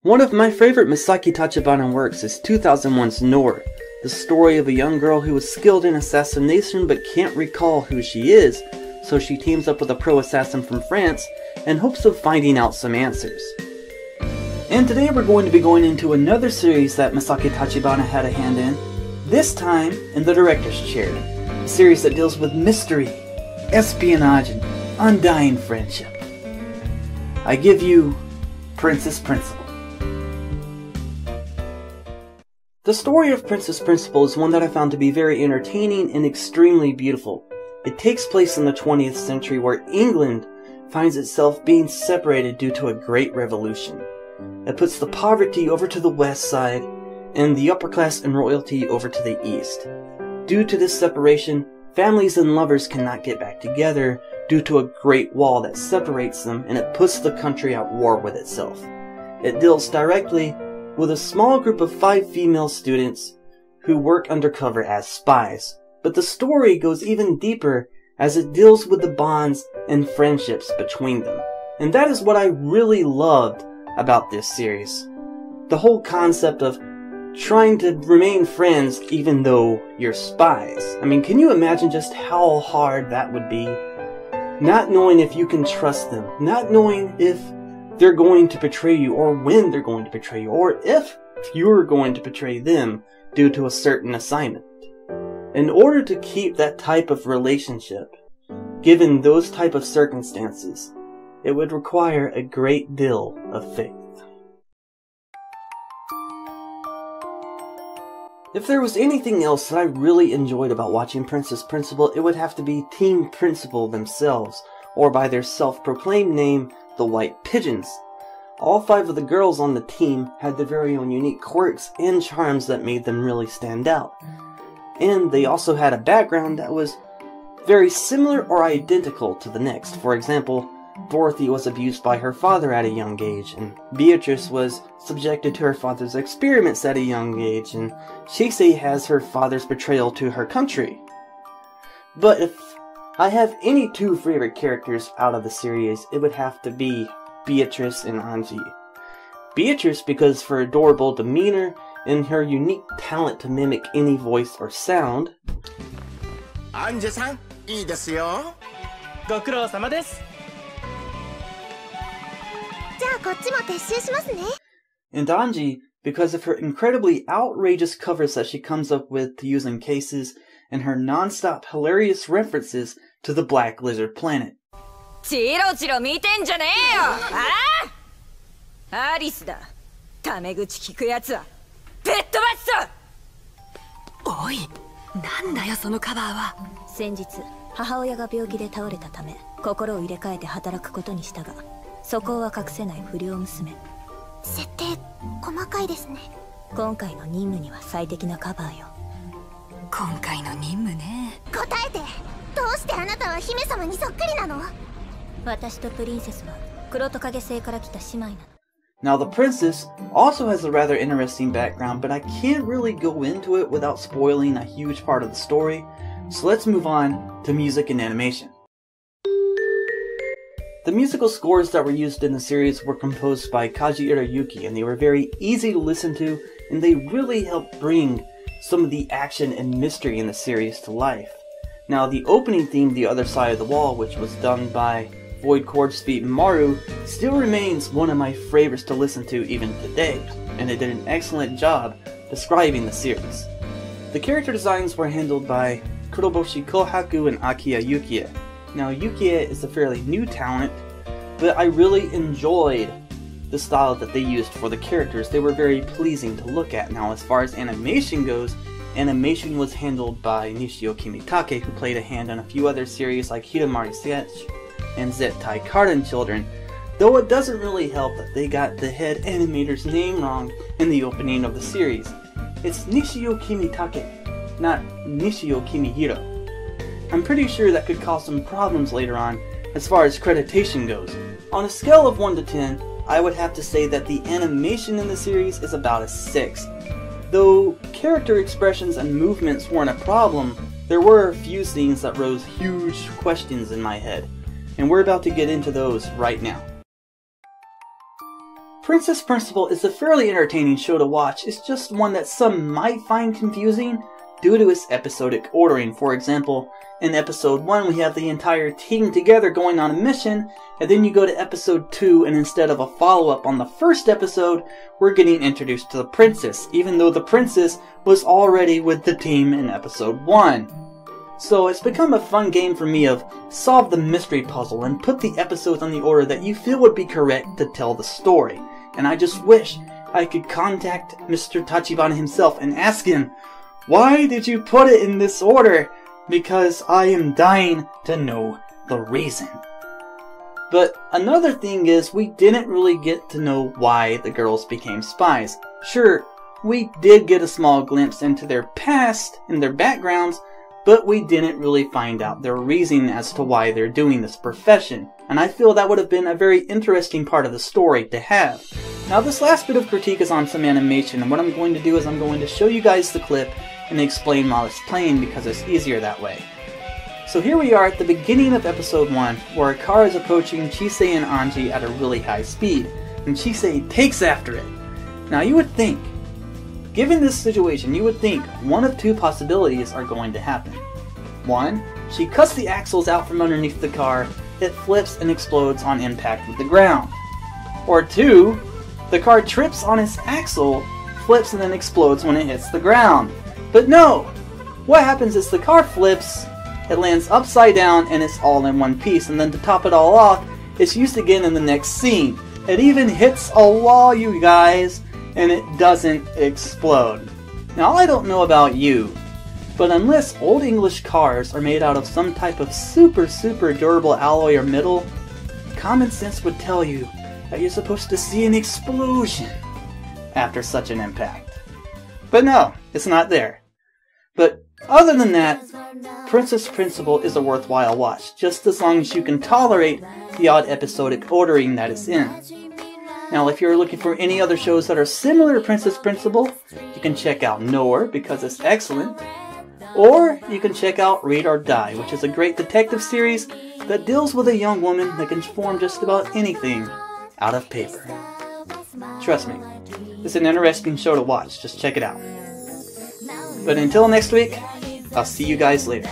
One of my favorite Misaki Tachibana works is 2001's Nor, the story of a young girl who is skilled in assassination but can't recall who she is, so she teams up with a pro assassin from France in hopes of finding out some answers. And today we're going to be going into another series that Misaki Tachibana had a hand in, this time in the director's chair, a series that deals with mystery, espionage, and undying friendship. I give you Princess Principal. The story of Princess Principal is one that I found to be very entertaining and extremely beautiful. It takes place in the 20th century where England finds itself being separated due to a great revolution. It puts the poverty over to the west side and the upper class and royalty over to the east. Due to this separation, families and lovers cannot get back together due to a great wall that separates them, and it puts the country at war with itself. It deals directly with a small group of 5 female students who work undercover as spies. But the story goes even deeper as it deals with the bonds and friendships between them. And that is what I really loved about this series. The whole concept of trying to remain friends even though you're spies. I mean, can you imagine just how hard that would be? Not knowing if you can trust them, not knowing if they're going to betray you, or when they're going to betray you, or if you're going to betray them due to a certain assignment. In order to keep that type of relationship, given those type of circumstances, it would require a great deal of faith. If there was anything else that I really enjoyed about watching Princess Principal, it would have to be Team Principal themselves, or by their self-proclaimed name, the White Pigeons. All 5 of the girls on the team had their very own unique quirks and charms that made them really stand out. And they also had a background that was very similar or identical to the next. For example, Dorothy was abused by her father at a young age, and Beatrice was subjected to her father's experiments at a young age, and Shise has her father's betrayal to her country. But if I have any 2 favorite characters out of the series, it would have to be Beatrice and Anji. Beatrice because of her adorable demeanor and her unique talent to mimic any voice or sound. Anja-san, ii desu yo. Gokurou-sama desu. And Anji because of her incredibly outrageous covers that she comes up with to use in cases, and her non-stop hilarious references to the Black Lizard Planet. Now the princess also has a rather interesting background, but I can't really go into it without spoiling a huge part of the story, so let's move on to music and animation. The musical scores that were used in the series were composed by Kaji Irayuki, and they were very easy to listen to, and they really helped bring some of the action and mystery in the series to life. Now the opening theme, The Other Side of the Wall, which was done by Void Chord's feat Maru, still remains one of my favorites to listen to even today, and it did an excellent job describing the series. The character designs were handled by Kuroboshi Kohaku and Akiya Yukiya. Now Yukiya is a fairly new talent, but I really enjoyed the style that they used for the characters. They were very pleasing to look at. Now as far as animation goes, animation was handled by Nishio Kimitake, who played a hand on a few other series like Hidamari Sketch and Zettai Carden Children, though it doesn't really help that they got the head animator's name wrong in the opening of the series. It's Nishio Kimitake, not Nishio Kimihiro. I'm pretty sure that could cause some problems later on as far as creditation goes. On a scale of 1 to 10, I would have to say that the animation in the series is about a 6. Though character expressions and movements weren't a problem, there were a few scenes that rose huge questions in my head, and we're about to get into those right now. Princess Principal is a fairly entertaining show to watch. It's just one that some might find confusing due to its episodic ordering. For example, in episode 1 we have the entire team together going on a mission, and then you go to episode 2 and instead of a follow-up on the first episode, we're getting introduced to the princess, even though the princess was already with the team in episode 1. So it's become a fun game for me of solve the mystery puzzle and put the episodes on the order that you feel would be correct to tell the story. And I just wish I could contact Mr. Tachibana himself and ask him, why did you put it in this order? Because I am dying to know the reason. But another thing is, we didn't really get to know why the girls became spies. Sure, we did get a small glimpse into their past and their backgrounds, but we didn't really find out their reason as to why they're doing this profession. And I feel that would have been a very interesting part of the story to have. Now this last bit of critique is on some animation, and what I'm going to do is I'm going to show you guys the clip and explain while it's playing because it's easier that way. So here we are at the beginning of episode 1, where a car is approaching Chisei and Anji at a really high speed, and Chisei takes after it. Now you would think, given this situation, you would think one of two possibilities are going to happen. One, she cuts the axles out from underneath the car, it flips and explodes on impact with the ground. Or two, the car trips on its axle, flips and then explodes when it hits the ground. But no! What happens is the car flips, it lands upside down, and it's all in one piece, and then to top it all off, it's used again in the next scene. It even hits a wall, you guys, and it doesn't explode. Now I don't know about you, but unless Old English cars are made out of some type of super durable alloy or metal, common sense would tell you that you're supposed to see an explosion after such an impact. But no, it's not there. But other than that, Princess Principal is a worthwhile watch, just as long as you can tolerate the odd episodic ordering that it's in. Now, if you're looking for any other shows that are similar to Princess Principal, you can check out Noir because it's excellent. Or you can check out R.O.D, which is a great detective series that deals with a young woman that can form just about anything out of paper. Trust me, it's an interesting show to watch. Just check it out. But until next week, I'll see you guys later.